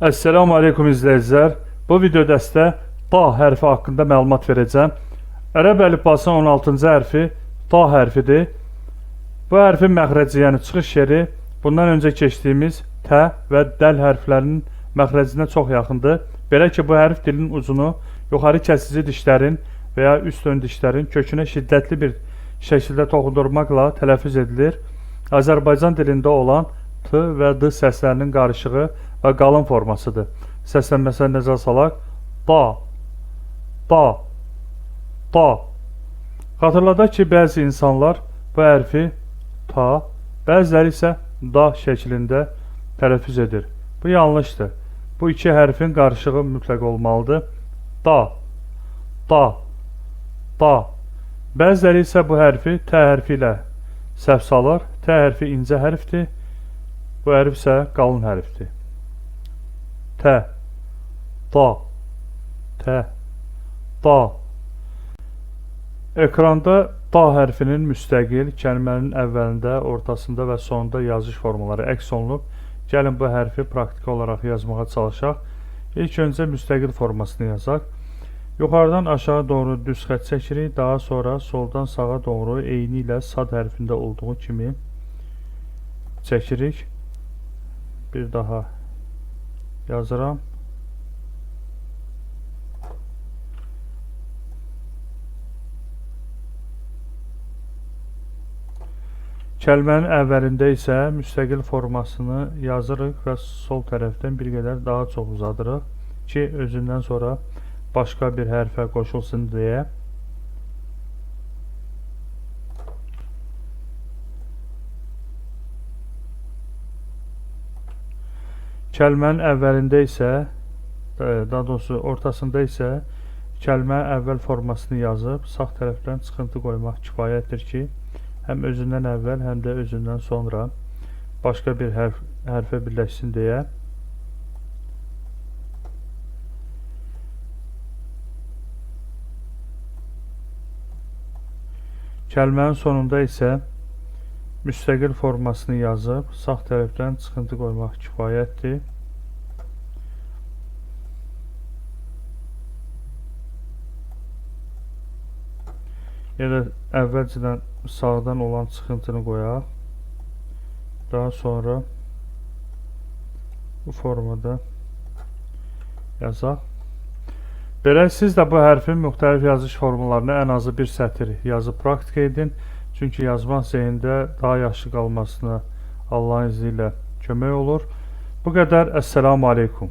Esselamu Aleyküm izləyicilər. Bu videoda sizə ta hərfi haqqında məlumat verəcəm. Ərəb əlifbasının 16-cı hərfi ta hərfidir. Bu hərfin məxrəci, yəni çıxış yeri bundan öncə keçdiyimiz tə və dəl hərflərinin məxrəcinə çox yaxındır. Belə ki, bu hərf dilin ucunu yuxarı kəsici dişlərin və ya üst ön dişlərin kökünə şiddətli bir şəkildə toxundurmaqla tələffüz edilir. Azərbaycan dilində olan t və d səslərinin qarışığı və qalın formasıdır. Səslənməsini necə salaq? Ta, ta, ta. Xatırladaq ki, bəzi insanlar bu hərfi ta, bəziləri isə da şəklində tələffüz edir. Bu yanlışdır. Bu iki hərfin qarışığı mütləq olmalıdır. Da, da, da. Bəziləri isə bu hərfi tə hərfi ilə səhv salır. Tə hərfi incə hərfdir. Bu hərf isə qalın hərfdir. Tə, ta, tə, ta. Ekranda ta hərfinin müstəqil kəlmənin əvvəlində, ortasında və sonunda yazış formaları əks olunub. Gəlin bu hərfi praktiki olaraq yazmağa çalışaq. İlk öncə müstəqil formasını yazaq. Yuxarıdan aşağı doğru düz xətt çəkirik. Daha sonra soldan sağa doğru eyni ilə sad hərfində olduğu kimi çəkirik. Bir daha yazıram. Kəlmənin əvvəlində isə müstəqil formasını yazırıq və sol tərəfdən bir qədər daha çox uzadırıq ki, özündən sonra başqa bir hərfə qoşulsun deyə. Kəlmənin əvvəlində isə, daha doğrusu ortasında isə kəlmə əvvəl formasını yazıb sağ tərəfdən çıxıntı qoymaq kifayətdir ki, həm özündən əvvəl, həm də özündən sonra başqa bir hərfə birləşsin deyə. Kəlmənin sonunda isə müstəqil formasını yazıb sağ tərəfdən çıxıntı qoymaq kifayətdir. Ya da əvvəlcədən sağdan olan çıxıntını qoyaq. Daha sonra bu formada yazaq. Belə siz də bu hərfin müxtəlif yazış formalarını ən azı bir sətir yazıb praktika edin. Çünki yazmaq zehində daha yaxşı qalmasına Allahın izni ilə kömək olur. Bu qədər. Esselamu Aleyküm.